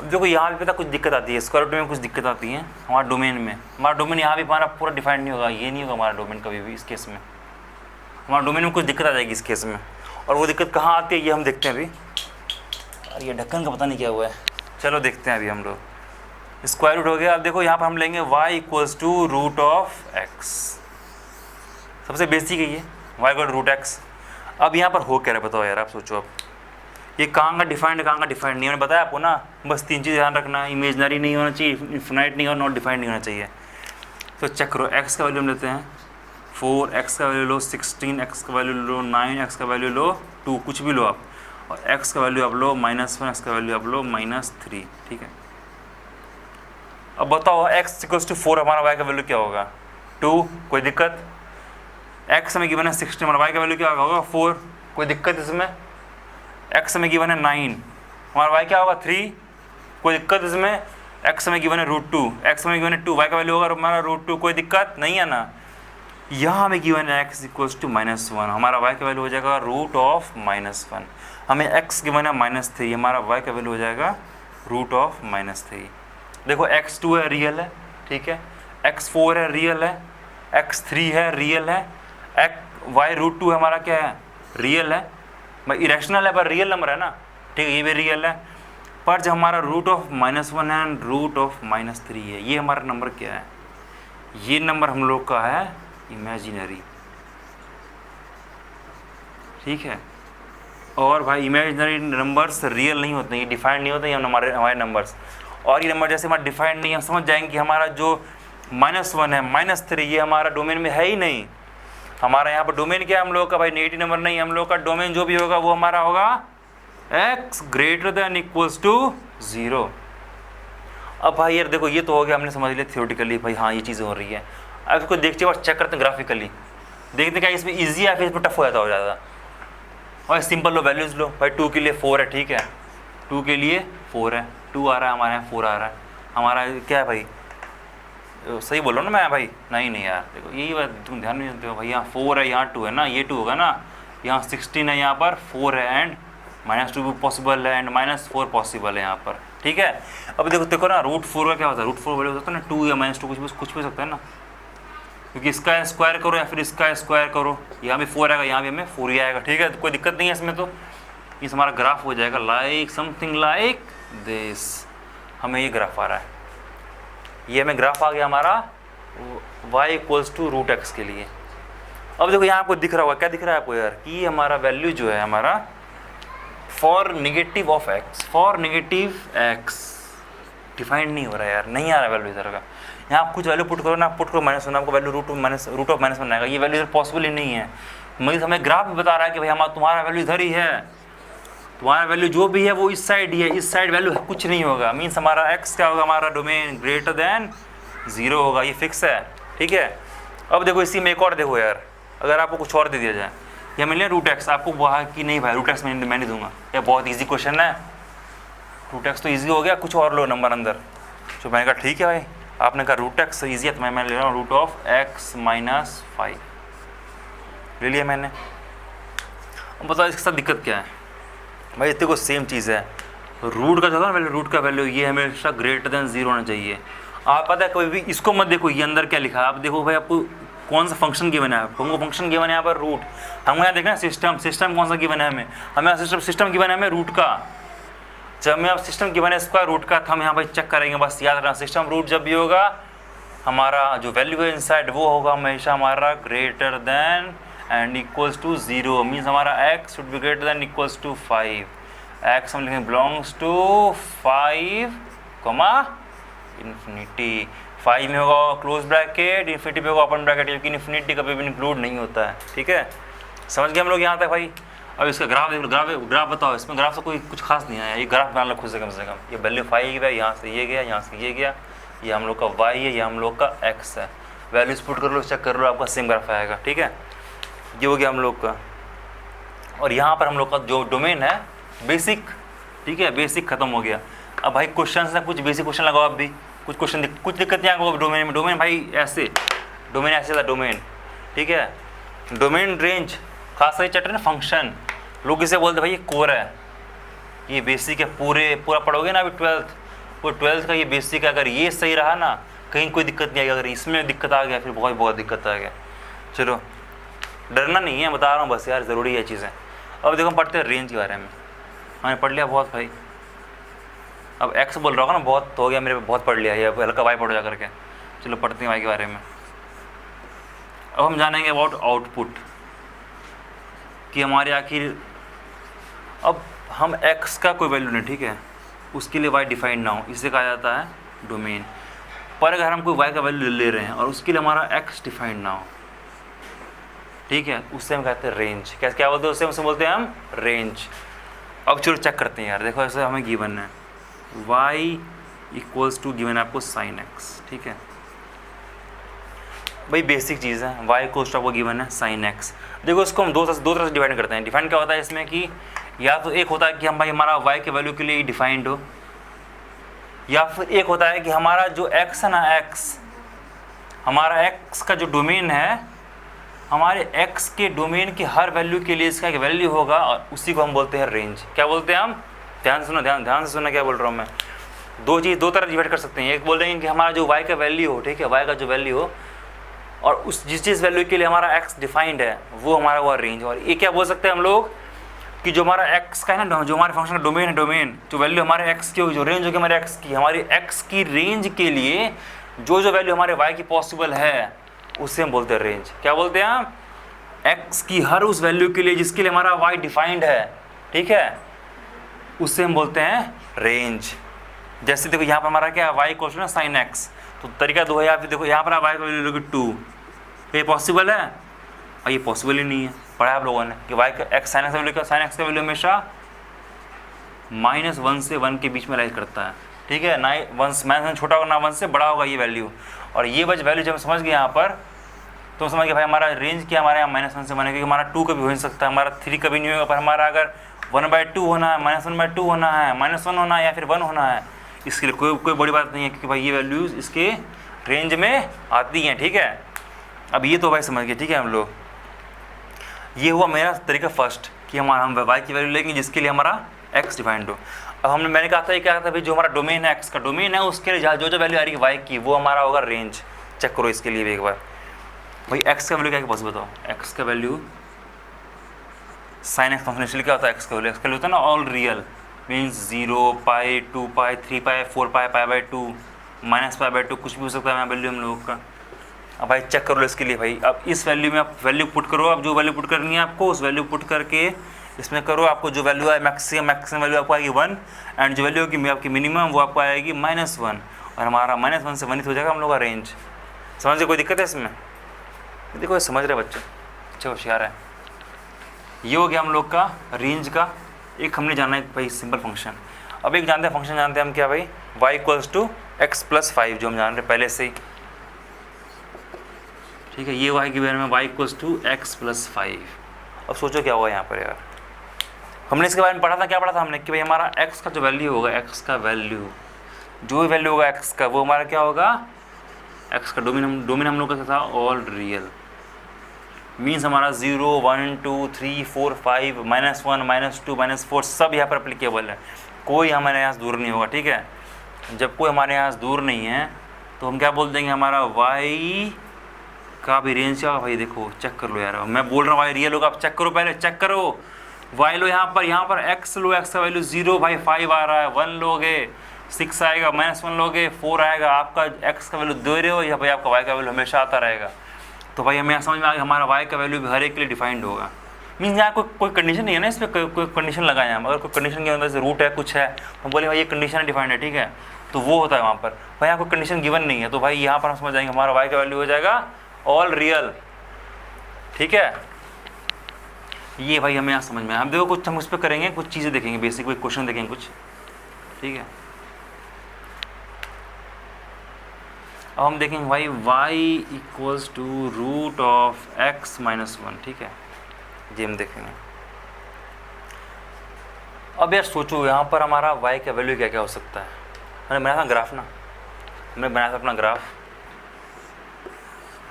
देखो यहाँ भी पता कुछ दिक्कत आती है, स्क्वायर रूट में कुछ दिक्कत आती है हमारे डोमेन में, हमारा डोमेन यहाँ भी हमारा पूरा डिफाइंड नहीं होगा, ये नहीं होगा हमारा डोमेन कभी भी, इस केस में हमारा डोमेन में कुछ दिक्कत आ जाएगी इस केस में। और वो दिक्कत कहाँ आती है ये हम देखते हैं अभी। और ये ढक्कन का पता नहीं क्या हुआ है, चलो देखते हैं अभी हम लोग। स्क्वायर रूट हो गया। अब देखो यहाँ पर हम लेंगे y equals to root of x, सबसे बेसिक है ये, y इक्वल रूट x। अब यहाँ पर हो क्या रहा है बताओ यार, आप सोचो। अब ये कहाँ का डिफाइंड है, कहाँ का डिफाइंड नहीं, मैंने बताया आपको ना, बस 3 चीज़ ध्यान रखना है, इमेजनरी नहीं होना चाहिए, इन्फिनाइट नहीं और नॉट डिफाइंड नहीं होना चाहिए। तो चेक करो, x का वैल्यू हम लेते हैं 4, x का वैल्यू लो 16, x का वैल्यू लो 9, x का वैल्यू लो 2, कुछ भी लो आप, और x का वैल्यू आप लो -1, x का वैल्यू आप लो -3, ठीक है। अब बताओ x इक्वल्स टू 4 हमारा y का वैल्यू क्या होगा, 2, कोई दिक्कत। x हमें गिवन है 16, हमारा y का वैल्यू क्या होगा 4, कोई दिक्कत इसमें। x हमें गिवन है 9, हमारा y क्या होगा 3, कोई दिक्कत इसमें। x हमें गिवन है √2, x हमें गिवन है 2, y का वैल्यू होगा हमारा √2, कोई दिक्कत नहीं है ना। यहाँ हमें गिवन है x इक्वल्स टू -1, हमारा y का वैल्यू हो जाएगा रूट ऑफ -1। हमें x गिवन है -3, हमारा y का वैल्यू हो जाएगा रूट ऑफ -3। देखो x2 है रियल है, ठीक है, x4 है रियल है, x3 है रियल है, y √2 है हमारा क्या है रियल है, भाई इरेशनल है पर रियल नंबर है ना, ठीक है, ये भी रियल है। पर जब हमारा root of -1 and root of -3 है, ये हमारा नंबर क्या है, ये नंबर हम लोग का है इमेजिनरी, ठीक है। और भाई इमेजिनरी नंबर्स रियल नहीं होते, ये डिफाइंड नहीं होते, ये हमारे नंबर्स। और ये नंबर जैसे हमारा डिफाइंड नहीं है, समझ जाएंगे कि हमारा जो -1 है -3 ये हमारा डोमेन में है ही नहीं। हमारा यहाँ पर डोमेन क्या है हम लोग का, भाई नेगेटिव नंबर नहीं, हम लोग का डोमेन जो भी होगा वो हमारा होगा x greater than equals to 0। अब भाई यार देखो, ये तो हो गया, हमने समझ लिया थियोरेटिकली, भाई हाँ ये चीज़ें हो रही है। अब इसको देखते हुए चेक करते हैं ग्राफिकली, देखते क्या इसमें ईजी है फिर इसमें टफ हो जाता हो ज़्यादा। और सिंपल लो, वैल्यूज़ लो, भाई 2 के लिए 4 है, ठीक है, 2 के लिए 4 है, 2 आ रहा है हमारे यहाँ, 4 आ रहा है हमारा, क्या है भाई सही बोलो ना मैं भाई, नहीं यार देखो यही बात तुम ध्यान नहीं देते हो भाई, यहाँ 4 है यहाँ 2 है ना, ये 2 होगा ना, यहाँ 16 है यहाँ पर 4 है एंड -2 भी पॉसिबल है एंड -4 पॉसिबल है यहाँ पर, ठीक है। अब देखो ना √4 का क्या होता है, √4 वैल्यू होता है ना 2 या -2 कुछ भी हो सकता है ना, क्योंकि इसका स्क्वायर करो या फिर इसका स्क्वायर करो, यहाँ भी 4 आएगा, यहाँ भी हमें 4 ही आएगा, ठीक है, कोई दिक्कत नहीं है इसमें। तो इस हमारा ग्राफ हो जाएगा लाइक समथिंग लाइक दिस, हमें ये ग्राफ आ रहा है, ये हमें ग्राफ आ गया हमारा y इक्वल्स टू √x के लिए। अब देखो यहाँ आपको दिख रहा होगा, क्या दिख रहा है आपको यार, कि हमारा वैल्यू जो है हमारा for negative of x, for negative x defined नहीं हो रहा है यार, नहीं आ रहा वैल्यू इधर का। यहाँ आप कुछ वैल्यू पुट करो ना, पुट करो -1, आपको वैल्यू रूट ऑफ -1 आएगा, ये वैल्यू इधर पॉसिबल ही नहीं है। मगर हमें ग्राफ भी बता रहा है कि भाई हमारा तुम्हारा वैल्यू इधर ही है, तुम्हारा वैल्यू जो भी है वो इस साइड ही है, इस साइड वैल्यू कुछ नहीं होगा, मीन्स हमारा x क्या होगा, हमारा डोमेन ग्रेटर देन 0 होगा, ये फिक्स है, ठीक है। अब देखो इसी में एक और देखो यार, अगर आपको कुछ और दे दिया जाए, या मिले √x, आपको वहाँ कि नहीं भाई √x मैं नहीं दूंगा, यह बहुत ईजी क्वेश्चन है, √x तो ईजी हो गया, कुछ और लो नंबर अंदर। तो मैंने कहा ठीक है भाई, आपने कहा √x ईजी है, तो मैं ले रहा हूँ √x - 5 ले लिया मैंने। अब बताओ इसके साथ दिक्कत क्या है भाई, इतने को सेम चीज़ है, रूट का जो है ना वैल्यू, रूट का वैल्यू ये हमेशा ग्रेटर देन 0 होना चाहिए। आप पता है कभी भी इसको मत देखो, ये अंदर क्या लिखा है, आप देखो भाई आपको कौन सा फंक्शन गिवन है, हमको फंक्शन गिवन है यहाँ पर रूट, हम यहाँ देखना सिस्टम कौन सा गिवन है हमें सिस्टम गिवन है हमें रूट का। जब हमें अब सिस्टम गिवन है इसका रूट का, तो हम यहाँ पर चेक करेंगे, बस याद रखना सिस्टम रूट जब भी होगा हमारा जो वैल्यू है इनसाइड वो होगा हमेशा हमारा greater than and equals to 0, means हमारा x should be greater than equals to 5, x हम लिखेंगे बिलोंग्स टू 5, इन्फिनिटी, 5 में होगा क्लोज ब्रैकेट, इन्फिनिटी में होगा ओपन ब्रैकेट, लेकिन इन्फिनिटी कभी भी इंक्लूड नहीं होता है, ठीक है, समझ गए हम लोग यहाँ तक भाई। अब इसका ग्राफ देख लो, ग्राफ बताओ, इसमें ग्राफ से कोई कुछ खास नहीं आया, ये ग्राफ बना लो खुद से कम से कम, ये वैल्यू 5 है, यहाँ से ये गया, यहाँ से ये गया, ये हम लोग का y है, ये हम लोग का x है, वैल्यूज पुट कर लो, चेक कर लो, आपका सेम ग्राफ आएगा, ठीक है, ये हो गया हम लोग का। और यहाँ पर हम लोग का जो डोमेन है बेसिक, ठीक है, बेसिक खत्म हो गया। अब भाई क्वेश्चन ना कुछ बेसिक क्वेश्चन लगाओ, आप भी कुछ दिक्कत नहीं आएगा डोमेन में, डोमेन भाई ऐसे था डोमेन, ठीक है, डोमेन रेंज खास सही चैप्टर ना फंक्शन, लोग इसे बोलते भाई ये कोर है, ये बेसिक है, पूरा पढ़ोगे ना अभी 12th का ये बेसिक है, अगर ये सही रहा ना कहीं कोई दिक्कत नहीं आएगी, अगर इसमें दिक्कत आ गया फिर बहुत दिक्कत आ गया। चलो डरना नहीं है, बता रहा हूँ बस यार, ज़रूरी है चीज़ें। अब देखो हम पढ़ते हैं रेंज के बारे में। मैंने पढ़ लिया बहुत भाई, अब एक्स बोल रहा होगा ना, बहुत हो गया मेरे पे, बहुत पढ़ लिया है, अब हल्का वाई पढ़ो जा करके। चलो पढ़ते हैं वाई के बारे में। अब हम जानेंगे अबाउट आउटपुट कि हमारे आखिर, अब हम x का कोई वैल्यू नहीं, ठीक है, उसके लिए y डिफाइंड ना हो, इसे कहा जाता है डोमेन। पर अगर हम कोई y का वैल्यू ले रहे हैं और उसके लिए हमारा x डिफाइंड ना हो, ठीक है, उससे हम कहते हैं रेंज। कैसे क्या बोलते हैं उससे बोलते हैं हम रेंज। अब चलो चेक करते हैं यार, देखो ऐसे हमें गिवन है y इक्वल्स टू गिवन है आपको sin x, ठीक है भाई, बेसिक चीज़ है, y इक्वल्स टू आपको गिवन है sin x। देखो इसको हम दो तरह से डिफाइन करते हैं। डिफाइन क्या होता है इसमें कि या तो एक होता है कि हम भाई हमारा y के वैल्यू के लिए डिफाइंड हो, या फिर एक होता है कि हमारा जो x है ना, x हमारा x का जो डोमेन है, हमारे x के डोमेन की हर वैल्यू के लिए इसका एक वैल्यू होगा और उसी को हम बोलते हैं रेंज। क्या बोलते हैं हम, ध्यान से सुनो, ध्यान से सुनना क्या बोल रहा हूँ मैं। दो तरह डिवाइड कर सकते हैं। एक बोल देंगे कि हमारा जो y का वैल्यू हो, ठीक है, y का जो वैल्यू हो और उस जिस वैल्यू के लिए हमारा x डिफाइंड है वो हमारा हुआ रेंज। और ये क्या बोल सकते हैं हम लोग कि जो हमारा x का है ना, जो हमारे फंक्शन का डोमेन है, डोमेन जो वैल्यू हमारे x की होगी, जो रेंज होगी हमारे x की, हमारी x की रेंज के लिए जो वैल्यू हमारे y की पॉसिबल है उससे हम बोलते हैं रेंज। क्या बोलते हैं हम, x की हर उस वैल्यू के लिए जिसके लिए हमारा y डिफाइंड है, ठीक है, उससे हम बोलते हैं रेंज। जैसे देखो यहाँ पर हमारा क्या है, y equal to sin x, तो तरीका दो है। या फिर देखो यहाँ पर आप y का वैल्यू लोगे 2, ये पॉसिबल है और ये पॉसिबल ही नहीं है। पढ़ा आप लोगों ने कि y का x sin x का वैल्यू, sin x का वैल्यू हमेशा -1 से 1 के बीच में लाइज करता है, ठीक है ना। 1 छोटा होगा ना 1 से बड़ा होगा ये वैल्यू। और ये वैल्यू जब हम समझ गए यहाँ पर, तो समझ गए भाई हमारा रेंज क्या, हमारे यहाँ -1 से 1 है, क्योंकि हमारा 2 कभी हो नहीं सकता, हमारा 3 कभी नहीं होगा। पर हमारा अगर 1/2 होना है, -1/2 होना है, -1 होना है या फिर 1 होना है, इसके लिए कोई बड़ी बात नहीं है, क्योंकि भाई ये वैल्यूज़ इसके रेंज में आती हैं, ठीक है। अब ये तो भाई समझ गए, ठीक है हम लोग। ये हुआ मेरा तरीका फर्स्ट कि हम y की वैल्यू लेंगे जिसके लिए हमारा x डिफाइंड हो। अब मैंने कहा था ये क्या था भाई, जो हमारा डोमेन है, x का डोमेन है, उसके लिए जो वैल्यू आ रही है y की, वो हमारा होगा रेंज। चेक करो इसके लिए भी एक बार भाई, x का वैल्यू क्या है बस बताओ। x का वैल्यू sin x फंक्शन क्या होता है, x का वैल्यू होता है ना ऑल रियल, मीन्स 0, पाई, 2 पाई, 3 पाई, 4 पाई, π/2, -π/2, कुछ भी हो सकता है वैल्यू हम लोगों का। अब भाई चेक कर लो इसके लिए भाई, अब इस वैल्यू में आप वैल्यू पुट करो, अब जो वैल्यू पुट करनी है आपको उस वैल्यू पुट करके इसमें करो, आपको जो वैल्यू है मैक्सिमम वैल्यू आपको आएगी 1, एंड जो वैल्यू होगी आपकी मिनिमम वो आपको आएगी -1, और हमारा -1 से 1 हो जाएगा हम लोग का रेंज। समझ गए, कोई दिक्कत है इसमें? देखो समझ रहे बच्चे, अच्छा होशियार है। ये हो गया हम लोग का रेंज का एक, हमने जाना है भाई सिंपल फंक्शन। अब एक जानते हैं फंक्शन, जानते हैं हम क्या भाई, y इक्वल्स टू x + 5, जो हम जान रहे पहले से ही, ठीक है। ये y के बारे में y इक्वल्स टू x + 5। अब सोचो क्या होगा यहाँ पर यार, हमने इसके बारे में पढ़ा था, क्या पढ़ा था हमने कि भाई हमारा x का जो वैल्यू होगा, x का वैल्यू जो वैल्यू होगा x का, वो हमारा क्या होगा, x का डोमेन हम लोग का था ऑल रियल, मीन्स हमारा 0, 1, 2, 3, 4, 5, -1, -2, -4 सब यहाँ पर अप्लीकेबल है। कोई हमारे यहाँ से दूर नहीं होगा, ठीक है। जब कोई हमारे यहाँ से दूर नहीं है तो हम क्या बोल देंगे, हमारा y का भी रेंज क्या भाई, देखो चेक कर लो यार, मैं बोल रहा हूँ y रियल होगा, आप चेक करो, पहले चेक करो। y लो यहाँ पर x लो, x का वैल्यू 0 भाई 5 आ रहा है, 1 लोगे 6 आएगा, -1 लोगे 4 आएगा, आपका x का वैल्यू दे रहे हो या भाई आपका y का वैल्यू हमेशा आता रहेगा। तो भाई हमें समझ में आ गया हमारा y का वैल्यू भी हर एक के लिए डिफाइंड होगा। मीन्स यहाँ कोई कंडीशन नहीं है ना, इस पर कोई कंडीशन लगाए हैं, अगर कोई कंडीशन के अंदर से रूट है कुछ है, हम बोले भाई ये कंडीशन डिफाइंड है, ठीक है, तो वो होता है वहाँ पर। भाई यहाँ कोई कंडीशन गिवन नहीं है, तो भाई यहाँ पर हम समझ जाएंगे हमारा y का वैल्यू हो जाएगा ऑल रियल, ठीक है। ये भाई हमें यहाँ समझ में, हम देखो कुछ हम उस पर करेंगे, कुछ चीज़ें देखेंगे, बेसिक कोई क्वेश्चन देखेंगे कुछ, ठीक है। अब हम देखेंगे भाई y इक्वल्स टू √(x - 1), ठीक है, ये हम देखेंगे। अब यार सोचो यहाँ पर हमारा y का वैल्यू क्या क्या हो सकता है। मैंने बनाया था ग्राफ ना, हमने बनाया था अपना ग्राफ,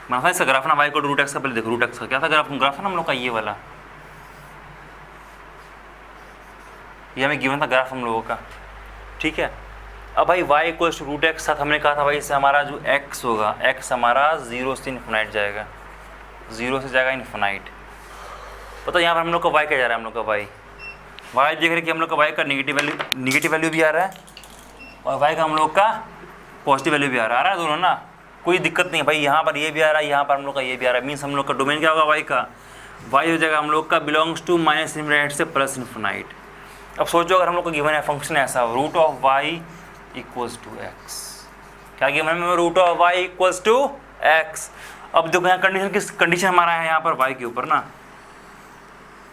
बनाया था इसका ग्राफ ना, y को √(x) का, पहले देखो √(x) का क्या था ग्राफ था ना हम लोग का, ये वाला, ये हमें गिवन था ग्राफ हम लोगों का, ठीक है। अब भाई y इक्वल्स टू √(x) साथ हमने कहा था भाई इससे हमारा जो x होगा, x हमारा 0 से इन्फिनाइट जाएगा, 0 से जाएगा इन्फिनाइट, पता यहाँ पर हम लोग का y क्या जा रहा है, हम लोग का y देख रहे कि हम लोग का y का निगेटिव वैल्यू भी आ रहा है और y का हम लोग का पॉजिटिव वैल्यू भी आ रहा है दोनों ना, कोई दिक्कत नहीं है भाई। यहाँ पर ये भी आ रहा है, यहाँ पर हम लोग का ये भी आ रहा है, मीन्स हम लोग का डोमेन क्या होगा y का, y हो जाएगा हम लोग का बिलोंग्स टू माइनस इन्फिनाइट से प्लस इन्फिनाइट। अब सोचो अगर हम लोग का गिवन है फंक्शन ऐसा root of y equals to x, क्या गिवन है, root of y equals to x. अब देखो यहाँ कंडीशन किस कंडीशन हमारा है यहाँ पर y के ऊपर ना,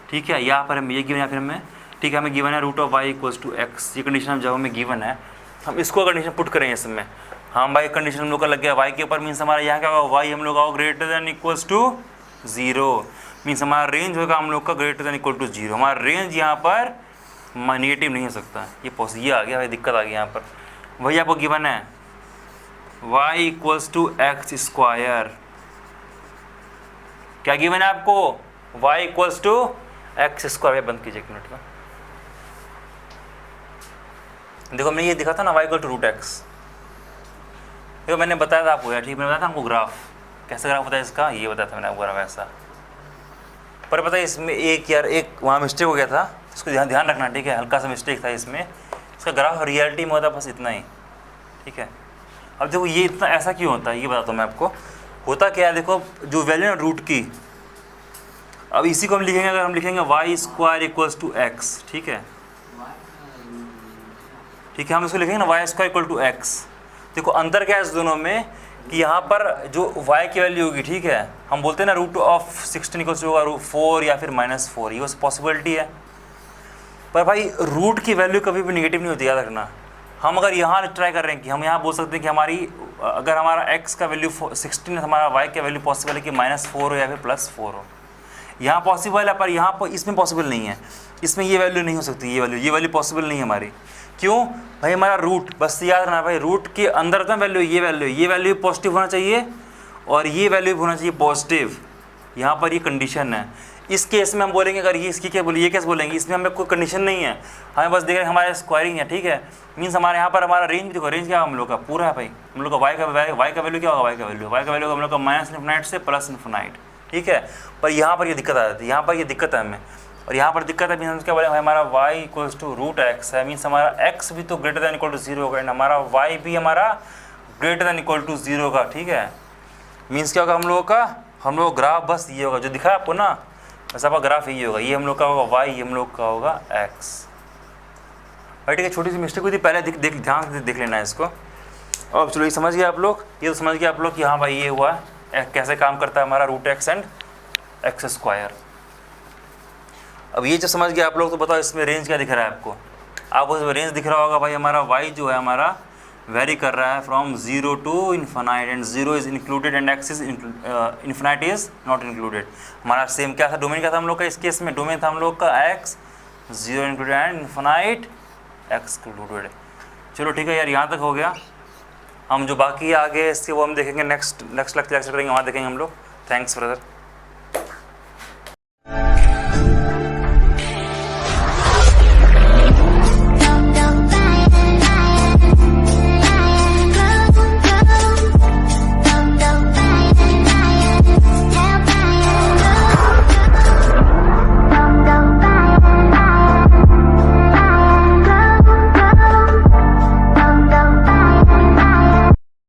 ठीक है, यहाँ पर हम ये गिवन है फिर हमें, ठीक है, हमें गिवन है root of y equals to x, ये कंडीशन जब हमें गिवन है हम इसको कंडीशन पुट करेंगे इसमें। हम भाई कंडीशन हम लोग का लग गया y के ऊपर, मीन्स हमारा यहाँ क्या होगा, y हम लोग का greater than equals to 0, means हमारा रेंज होगा हम लोग का ग्रेटर देन इक्वल टू 0। हमारा रेंज यहाँ पर नेगेटिव नहीं हो सकता, ये आ गया भाई, दिक्कत आ गई यहाँ पर। वही आपको गिवन है y equals to x square, क्या गिवन है आपको, y equals to x square. बंद कीजिए एक मिनट का, देखो मैंने ये दिखा था ना y equal to root x, देखो मैंने बताया था आपको यार, ठीक, मैंने बताया था आपको ग्राफ, कैसे ग्राफ होता है इसका, ये बताया था मैंने आपको ग्राफ ऐसा। पर पता है इसमें एक वहाँ मिस्टेक हो गया था, इसको ध्यान रखना, ठीक है, हल्का सा मिस्टेक था इसमें, इसका ग्राफ रियलिटी में होता बस इतना ही, ठीक है। अब देखो ये इतना ऐसा क्यों होता है ये बताता हूँ मैं आपको, होता क्या है, देखो जो वैल्यू है रूट की, अब इसी को हम लिखेंगे, अगर हम लिखेंगे y square equals to x, ठीक है, हम इसको लिखेंगे ना y square equal to x. देखो अंतर क्या है इस दोनों में कि यहाँ पर जो y की वैल्यू होगी, ठीक है, हम बोलते हैं ना रूट ऑफ 16 इक्वल्स होगा 4 या फिर -4, ये बस पॉसिबिलिटी है। पर भाई रूट की वैल्यू कभी भी नेगेटिव नहीं होती, याद रखना। हम अगर यहाँ ट्राई कर रहे हैं कि हम यहाँ बोल सकते हैं कि हमारी अगर हमारा x का वैल्यू 16 है, हमारा y का वैल्यू पॉसिबल है कि -4 हो या फिर +4 हो, यहाँ पॉसिबल है, पर यहाँ पर इसमें पॉसिबल नहीं है, इसमें ये वैल्यू नहीं हो सकती, ये वैल्यू पॉसिबल नहीं है हमारी। क्यों भाई, हमारा रूट, बस याद रखना भाई, रूट के अंदर तो वैल्यू ये वैल्यू पॉजिटिव होना चाहिए और ये वैल्यू होना चाहिए पॉजिटिव, यहाँ पर ये कंडीशन है। इस केस में हम बोलेंगे अगर ये इसकी क्या बोलिए, ये कैसे बोलेंगे, इसमें हमें कोई कंडीशन नहीं है, हमें बस देख रहे हैं हमारा स्क्वायरिंग है, ठीक है, मीन्स हमारे यहाँ पर हमारा रेंज देखो, रेंज क्या हम लोग का पूरा है भाई, हम लोग का y का वैल्यू क्या होगा, y का वैल्यू हम लोग का माइनस इन्फिनाइट से प्लस इन्फिनाइट, ठीक है। पर यहाँ पर ये दिक्कत आ जाती है, यहाँ पर ये दिक्कत है हमें, और यहाँ पर दिक्कत है मीन्स क्या बोले, हमारा y equals to root x है, मीन्स हमारा x भी तो ग्रेटर दैन इक्वल टू 0 होगा, एंड हमारा y भी हमारा ग्रेटर दैन इक्वल टू 0 होगा, ठीक है। मीन्स क्या होगा हम लोग ग्राफ बस ये होगा जो दिखा है आपको ना, बस आपका ग्राफ ये होगा, ये हम लोग का होगा y, ये हम लोग का होगा x, भाई ठीक है। छोटी सी मिस्टेक हुई थी पहले, ध्यान से देख लेना है इसको। अब चलो ये समझ गए आप लोग, ये तो समझ गए आप लोग कि हाँ भाई ये हुआ कैसे काम करता है हमारा root x and x square. अब ये जब समझ गए आप लोग तो बताओ इसमें रेंज क्या दिख रहा है आपको इसमें रेंज दिख रहा होगा भाई, हमारा y जो है हमारा वेरी कर रहा है from 0 to infinite, and 0 is included and x is infinite is not included. हमारा सेम क्या था, डोमेन क्या था हम लोग का, इस केस में डोमेन था हम लोग का x 0 included and infinite x included. चलो ठीक है यार, यहाँ तक हो गया। हम जो बाकी आगे इसके वो हम देखेंगे नेक्स्ट लेक्चर करेंगे, वहाँ देखेंगे हम लोग। Thanks brother.